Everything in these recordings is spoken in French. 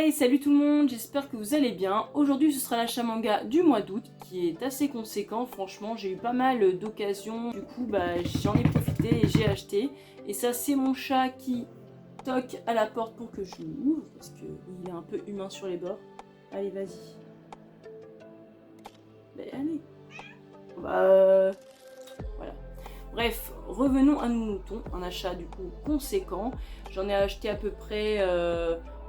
Hey, salut tout le monde, j'espère que vous allez bien. Aujourd'hui ce sera l'achat manga du mois d'août qui est assez conséquent, franchement j'ai eu pas mal d'occasions, du coup j'en ai profité et j'ai acheté. Et ça c'est mon chat qui toque à la porte pour que je l'ouvre parce qu'il est un peu humain sur les bords. Allez vas-y. Allez. Voilà. Bref, revenons à nos moutons, un achat du coup conséquent. J'en ai acheté à peu près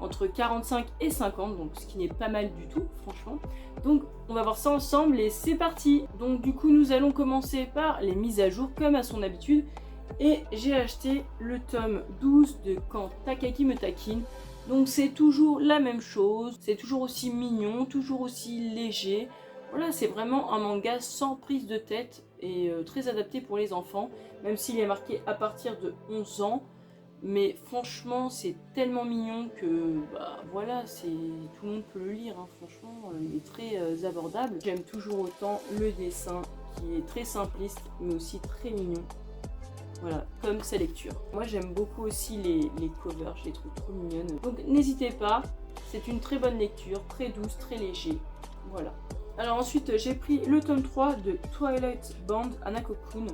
entre 45 et 50, donc ce qui n'est pas mal du tout, franchement. Donc on va voir ça ensemble et c'est parti. Donc du coup nous allons commencer par les mises à jour comme à son habitude. Et j'ai acheté le tome 12 de Quand Takaki me taquine. Donc c'est toujours la même chose, c'est toujours aussi mignon, toujours aussi léger. Voilà, c'est vraiment un manga sans prise de tête et très adapté pour les enfants, même s'il est marqué à partir de 11 ans. Mais franchement, c'est tellement mignon que voilà, tout le monde peut le lire. Hein. Franchement, il est très abordable. J'aime toujours autant le dessin qui est très simpliste, mais aussi très mignon. Voilà, comme sa lecture. Moi, j'aime beaucoup aussi les covers, je les trouve trop mignonnes. Donc n'hésitez pas, c'est une très bonne lecture, très douce, très léger. Voilà. Alors ensuite, j'ai pris le tome 3 de Twilight Band Anakokun.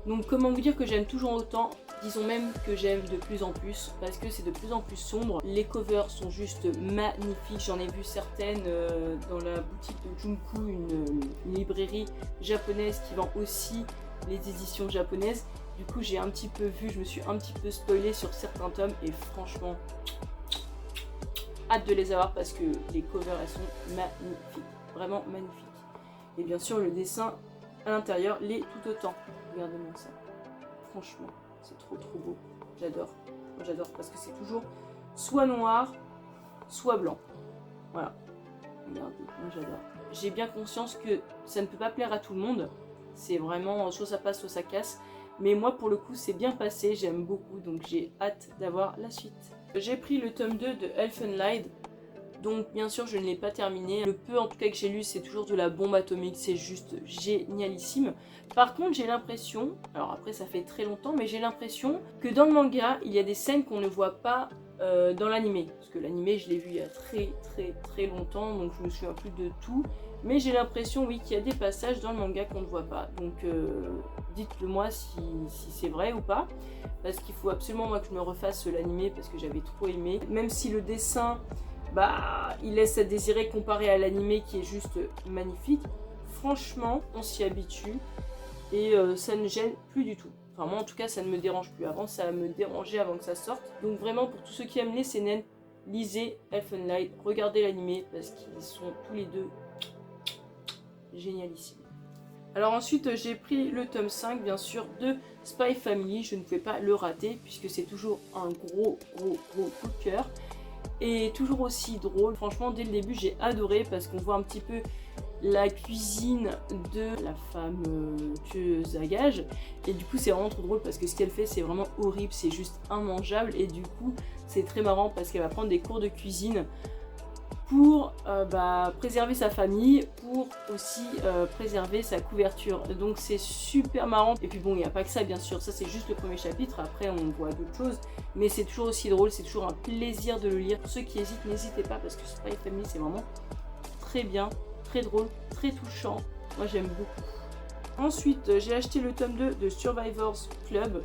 Donc comment vous dire que j'aime toujours autant, disons même que j'aime de plus en plus, parce que c'est de plus en plus sombre. Les covers sont juste magnifiques, j'en ai vu certaines dans la boutique de Junku, une librairie japonaise qui vend aussi les éditions japonaises. Du coup j'ai un petit peu vu, je me suis un petit peu spoilée sur certains tomes et franchement, hâte de les avoir parce que les covers elles sont magnifiques, vraiment magnifiques. Et bien sûr le dessin à l'intérieur l'est tout autant. Regardez-moi ça, franchement c'est trop beau, j'adore. Moi j'adore parce que c'est toujours soit noir, soit blanc. Voilà, regardez, moi j'adore. J'ai bien conscience que ça ne peut pas plaire à tout le monde, c'est vraiment soit ça passe soit ça casse. Mais moi pour le coup c'est bien passé, j'aime beaucoup, donc j'ai hâte d'avoir la suite. J'ai pris le tome 2 de Elfenlied. Donc bien sûr je ne l'ai pas terminé. Le peu en tout cas que j'ai lu c'est toujours de la bombe atomique, c'est juste génialissime. Par contre j'ai l'impression, alors après ça fait très longtemps, mais j'ai l'impression que dans le manga il y a des scènes qu'on ne voit pas dans l'animé. Parce que l'animé je l'ai vu il y a très longtemps, donc je me souviens plus de tout. Mais j'ai l'impression oui qu'il y a des passages dans le manga qu'on ne voit pas. Donc dites-le moi si c'est vrai ou pas. Parce qu'il faut absolument moi que je me refasse l'animé parce que j'avais trop aimé. Même si le dessin... il laisse à désirer comparé à l'animé qui est juste magnifique. Franchement, on s'y habitue et ça ne gêne plus du tout. Enfin moi en tout cas ça ne me dérange plus. Avant ça me dérangeait avant que ça sorte. Donc vraiment pour tous ceux qui aiment les seinen, lisez Elfenlied, regardez l'animé parce qu'ils sont tous les deux génialissimes. Alors ensuite j'ai pris le tome 5 bien sûr de Spy Family. Je ne pouvais pas le rater puisque c'est toujours un gros coup de cœur. Et toujours aussi drôle, franchement dès le début j'ai adoré parce qu'on voit un petit peu la cuisine de la femme tueuse à gages et du coup c'est vraiment trop drôle parce que ce qu'elle fait c'est vraiment horrible, c'est juste immangeable et du coup c'est très marrant parce qu'elle va prendre des cours de cuisine pour préserver sa famille, pour aussi préserver sa couverture. Donc c'est super marrant. Et puis bon, il n'y a pas que ça bien sûr, ça c'est juste le premier chapitre, après on voit d'autres choses. Mais c'est toujours aussi drôle, c'est toujours un plaisir de le lire. Pour ceux qui hésitent, n'hésitez pas parce que Spy Family c'est vraiment très bien, très drôle, très touchant. Moi j'aime beaucoup. Ensuite j'ai acheté le tome 2 de Survivors Club,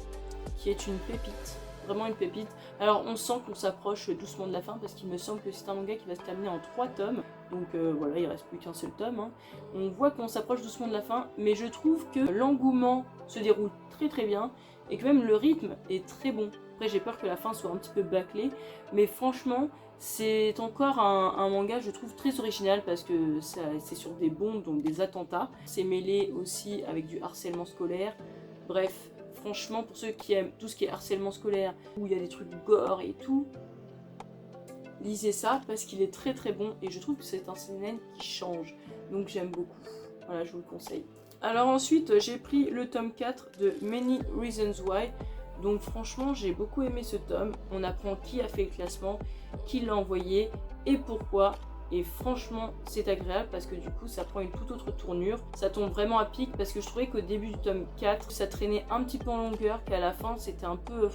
qui est une pépite. Vraiment une pépite. Alors on sent qu'on s'approche doucement de la fin parce qu'il me semble que c'est un manga qui va se terminer en 3 tomes. Donc voilà, il reste plus qu'un seul tome. Hein. On voit qu'on s'approche doucement de la fin, mais je trouve que l'engouement se déroule très bien et que même le rythme est très bon. Après j'ai peur que la fin soit un petit peu bâclée, mais franchement c'est encore un manga je trouve très original parce que c'est sur des bombes, donc des attentats. C'est mêlé aussi avec du harcèlement scolaire. Bref. Franchement, pour ceux qui aiment tout ce qui est harcèlement scolaire, où il y a des trucs gore et tout, lisez ça parce qu'il est très bon et je trouve que c'est un seinen qui change. Donc j'aime beaucoup. Voilà, je vous le conseille. Alors ensuite, j'ai pris le tome 4 de Many Reasons Why. Donc franchement, j'ai beaucoup aimé ce tome. On apprend qui a fait le classement, qui l'a envoyé et pourquoi. Et franchement c'est agréable parce que du coup ça prend une toute autre tournure, ça tombe vraiment à pic parce que je trouvais qu'au début du tome 4 ça traînait un petit peu en longueur, qu'à la fin c'était un peu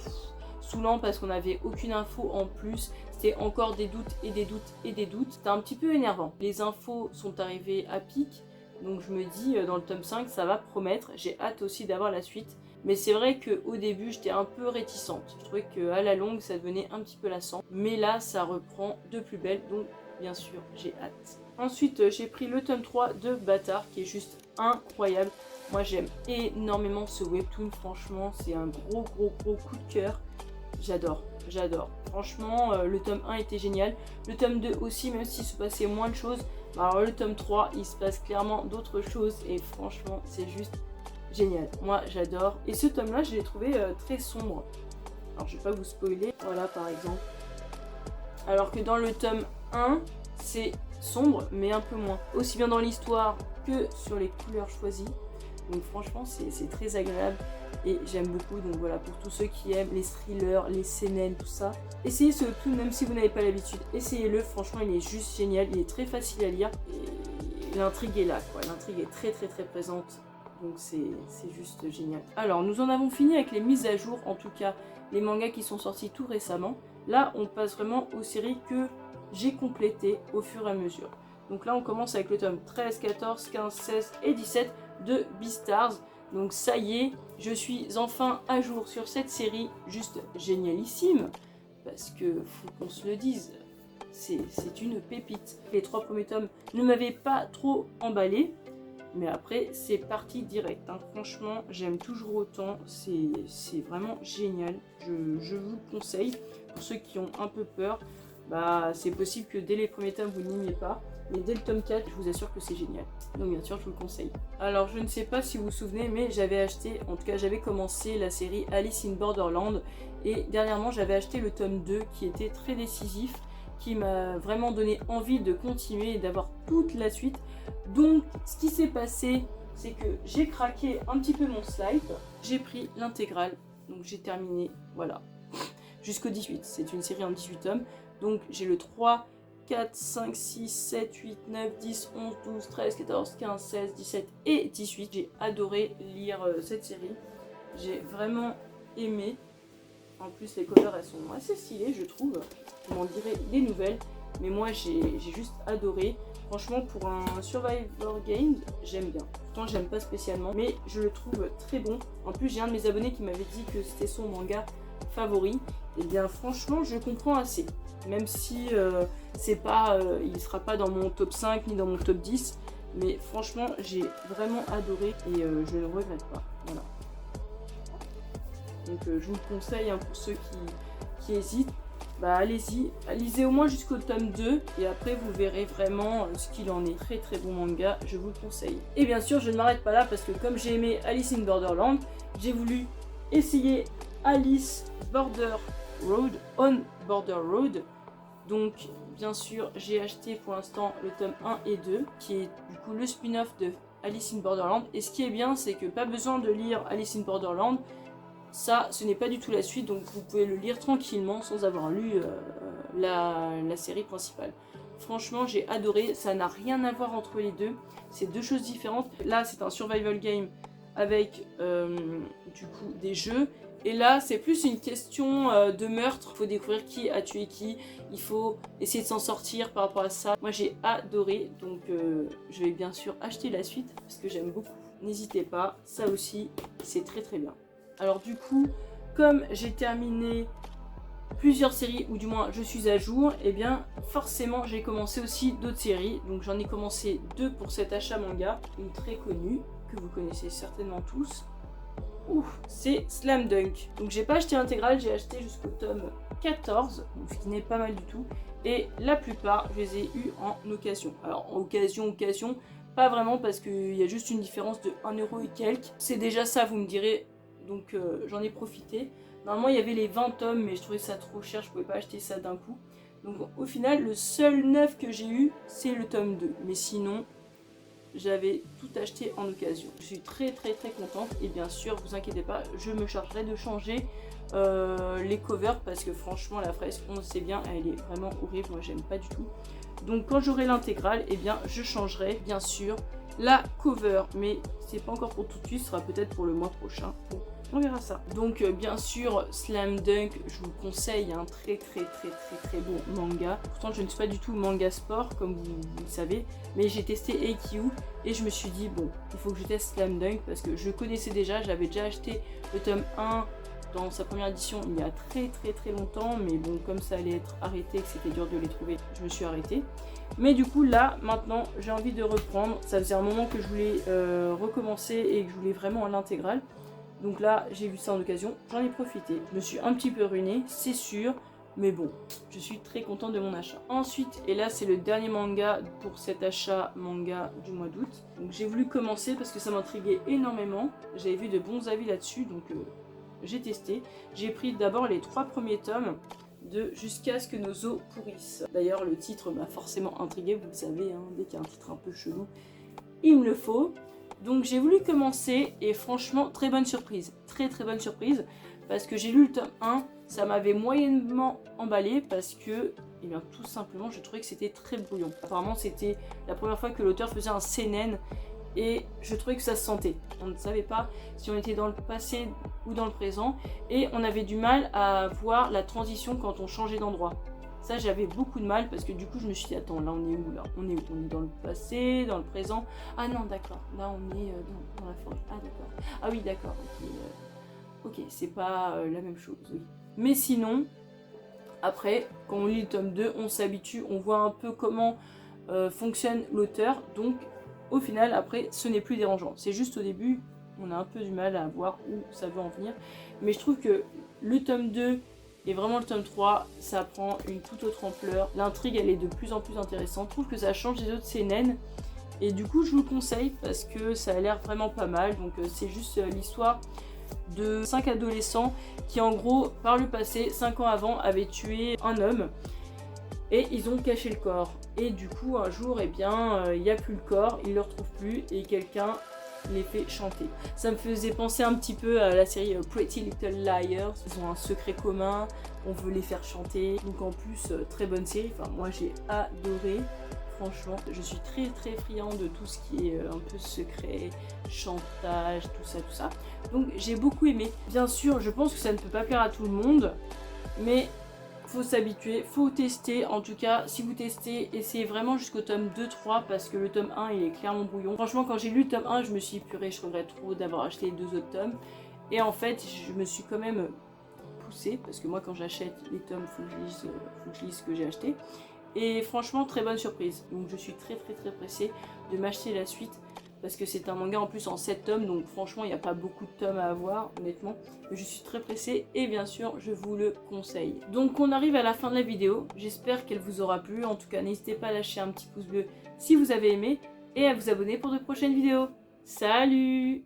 saoulant parce qu'on n'avait aucune info en plus. C'était encore des doutes et des doutes et des doutes. C'était un petit peu énervant. Les infos sont arrivées à pic. Donc je me dis, dans le tome 5, ça va promettre. J'ai hâte aussi d'avoir la suite. Mais c'est vrai qu'au début, j'étais un peu réticente. Je trouvais qu'à la longue, ça devenait un petit peu lassant. Mais là, ça reprend de plus belle. Donc, bien sûr, j'ai hâte. Ensuite, j'ai pris le tome 3 de Bâtard, qui est juste incroyable. Moi, j'aime énormément ce webtoon. Franchement, c'est un gros coup de cœur. J'adore. Franchement, le tome 1 était génial. Le tome 2 aussi, même s'il se passait moins de choses. Alors, le tome 3, il se passe clairement d'autres choses. Et franchement, c'est juste génial. Moi, j'adore. Et ce tome-là, je l'ai trouvé très sombre. Alors, je vais pas vous spoiler. Voilà, par exemple. Alors que dans le tome 1, c'est sombre, mais un peu moins. Aussi bien dans l'histoire que sur les couleurs choisies. Donc franchement, c'est très agréable et j'aime beaucoup. Donc voilà, pour tous ceux qui aiment les thrillers, les seinen, tout ça, essayez ce tout, même si vous n'avez pas l'habitude. Essayez-le, franchement, il est juste génial. Il est très facile à lire et l'intrigue est là, quoi. L'intrigue est très présente. Donc c'est juste génial. Alors, nous en avons fini avec les mises à jour, en tout cas les mangas qui sont sortis tout récemment. Là, on passe vraiment aux séries que j'ai complétées au fur et à mesure. Donc là, on commence avec le tome 13, 14, 15, 16 et 17 de Beastars. Donc ça y est, je suis enfin à jour sur cette série, juste génialissime. Parce que, faut qu'on se le dise, c'est une pépite. Les 3 premiers tomes ne m'avaient pas trop emballé. Mais après, c'est parti direct. Hein. Franchement, j'aime toujours autant. C'est vraiment génial. Je vous le conseille. Pour ceux qui ont un peu peur, bah, c'est possible que dès les premiers tomes, vous n'aimiez pas. Mais dès le tome 4, je vous assure que c'est génial. Donc bien sûr, je vous le conseille. Alors, je ne sais pas si vous vous souvenez, mais j'avais acheté, en tout cas, j'avais commencé la série Alice in Borderland. Et dernièrement, j'avais acheté le tome 2 qui était très décisif, qui m'a vraiment donné envie de continuer et d'avoir toute la suite. Donc, ce qui s'est passé, c'est que j'ai craqué un petit peu mon slide. J'ai pris l'intégrale, donc j'ai terminé, voilà, jusqu'au 18. C'est une série en 18 tomes. Donc, j'ai le 3, 4, 5, 6, 7, 8, 9, 10, 11, 12, 13, 14, 15, 16, 17 et 18. J'ai adoré lire cette série. J'ai vraiment aimé. En plus, les covers, elles sont assez stylées, je trouve. Je m'en dirai des nouvelles. Mais moi, j'ai juste adoré. Franchement, pour un Survivor Game, j'aime bien. Pourtant, j'aime pas spécialement, mais je le trouve très bon. En plus, j'ai un de mes abonnés qui m'avait dit que c'était son manga favori. Et bien, franchement, je comprends assez. Même si c'est pas, il sera pas dans mon top 5 ni dans mon top 10. Mais franchement, j'ai vraiment adoré et je ne regrette pas. Voilà. Donc je vous le conseille hein, pour ceux qui hésitent, bah allez-y, lisez au moins jusqu'au tome 2 et après vous verrez vraiment ce qu'il en est. Très bon manga, je vous le conseille. Et bien sûr, je ne m'arrête pas là parce que comme j'ai aimé Alice in Borderland, j'ai voulu essayer Alice Border Road, On Border Road. Donc bien sûr, j'ai acheté pour l'instant le tome 1 et 2 qui est du coup le spin-off de Alice in Borderland. Et ce qui est bien, c'est que pas besoin de lire Alice in Borderland. Ça, ce n'est pas du tout la suite, donc vous pouvez le lire tranquillement sans avoir lu la série principale. Franchement, j'ai adoré, ça n'a rien à voir entre les deux, c'est deux choses différentes. Là, c'est un survival game avec du coup des jeux, et là, c'est plus une question de meurtre. Il faut découvrir qui a tué qui, il faut essayer de s'en sortir par rapport à ça. Moi, j'ai adoré, donc je vais bien sûr acheter la suite parce que j'aime beaucoup. N'hésitez pas, ça aussi, c'est très bien. Alors du coup, comme j'ai terminé plusieurs séries, ou du moins je suis à jour, et bien forcément j'ai commencé aussi d'autres séries. Donc j'en ai commencé 2 pour cet achat manga, une très connue, que vous connaissez certainement tous. C'est Slam Dunk. Donc j'ai pas acheté l'intégrale, j'ai acheté jusqu'au tome 14, ce qui n'est pas mal du tout. Et la plupart, je les ai eu en occasion. Alors en occasion, pas vraiment parce qu'il y a juste une différence de 1 € et quelques. C'est déjà ça, vous me direz. Donc j'en ai profité. Normalement il y avait les 20 tomes mais je trouvais ça trop cher, je pouvais pas acheter ça d'un coup. Donc au final le seul neuf que j'ai eu c'est le tome 2. Mais sinon j'avais tout acheté en occasion. Je suis très contente et bien sûr vous inquiétez pas, je me chargerai de changer les covers parce que franchement la fresque, on le sait bien, elle est vraiment horrible, moi j'aime pas du tout. Donc quand j'aurai l'intégrale, eh bien je changerai bien sûr la cover, mais c'est pas encore pour tout de suite, ce sera peut-être pour le mois prochain. Bon, on verra ça. Donc bien sûr Slam Dunk, je vous conseille un très beau manga. Pourtant je ne suis pas du tout manga sport comme vous le savez, mais j'ai testé AQ et je me suis dit bon, il faut que je teste Slam Dunk parce que je connaissais déjà, j'avais déjà acheté le tome 1 dans sa première édition il y a très longtemps, mais bon, comme ça allait être arrêté, que c'était dur de les trouver, je me suis arrêtée. Mais du coup là maintenant j'ai envie de reprendre, ça faisait un moment que je voulais recommencer et que je voulais vraiment l'intégrale. Donc là j'ai vu ça en occasion, j'en ai profité. Je me suis un petit peu ruinée, c'est sûr, mais bon, je suis très contente de mon achat. Ensuite, et là c'est le dernier manga pour cet achat manga du mois d'août. Donc j'ai voulu commencer parce que ça m'intriguait énormément, j'avais vu de bons avis là-dessus, donc j'ai testé. J'ai pris d'abord les 3 premiers tomes de Jusqu'à ce que nos os pourrissent. D'ailleurs le titre m'a forcément intriguée, vous le savez, hein, dès qu'il y a un titre un peu chelou, il me le faut. Donc j'ai voulu commencer et franchement très bonne surprise, très bonne surprise, parce que j'ai lu le tome 1, ça m'avait moyennement emballé parce que, eh bien tout simplement je trouvais que c'était très brouillon. Apparemment c'était la première fois que l'auteur faisait un seinen et je trouvais que ça se sentait. On ne savait pas si on était dans le passé ou dans le présent et on avait du mal à voir la transition quand on changeait d'endroit. Ça j'avais beaucoup de mal parce que du coup je me suis dit attends là on est où là, on est où, on est dans le passé, dans le présent, ah non d'accord, là on est dans la forêt, ah d'accord, ah oui d'accord, ok c'est pas la même chose, oui. Mais sinon après quand on lit le tome 2 on s'habitue, on voit un peu comment fonctionne l'auteur, donc au final après ce n'est plus dérangeant, c'est juste au début on a un peu du mal à voir où ça veut en venir, mais je trouve que le tome 2 et vraiment le tome 3 ça prend une toute autre ampleur, l'intrigue elle est de plus en plus intéressante, je trouve que ça change des autres seinen et du coup je vous le conseille parce que ça a l'air vraiment pas mal. Donc c'est juste l'histoire de 5 adolescents qui en gros par le passé, 5 ans avant, avaient tué un homme et ils ont caché le corps. Et du coup un jour, eh bien, il n'y a plus le corps, ils ne le retrouvent plus et quelqu'un les fait chanter. Ça me faisait penser un petit peu à la série Pretty Little Liars. Ils ont un secret commun, on veut les faire chanter. Donc en plus, très bonne série, enfin moi j'ai adoré. Franchement, je suis très friand de tout ce qui est un peu secret, chantage, tout ça. Donc j'ai beaucoup aimé. Bien sûr, je pense que ça ne peut pas plaire à tout le monde, mais faut s'habituer, faut tester. En tout cas, si vous testez, essayez vraiment jusqu'au tome 2-3 parce que le tome 1 il est clairement brouillon. Franchement, quand j'ai lu le tome 1, je me suis dit purée, je regrette trop d'avoir acheté les 2 autres tomes. Et en fait, je me suis quand même poussée parce que moi, quand j'achète les tomes, faut que je lise ce que j'ai acheté. Et franchement, très bonne surprise. Donc, je suis très pressée de m'acheter la suite parce que c'est un manga en plus en 7 tomes, donc franchement il n'y a pas beaucoup de tomes à avoir honnêtement, mais je suis très pressée et bien sûr je vous le conseille. Donc on arrive à la fin de la vidéo, j'espère qu'elle vous aura plu, en tout cas n'hésitez pas à lâcher un petit pouce bleu si vous avez aimé et à vous abonner pour de prochaines vidéos. Salut!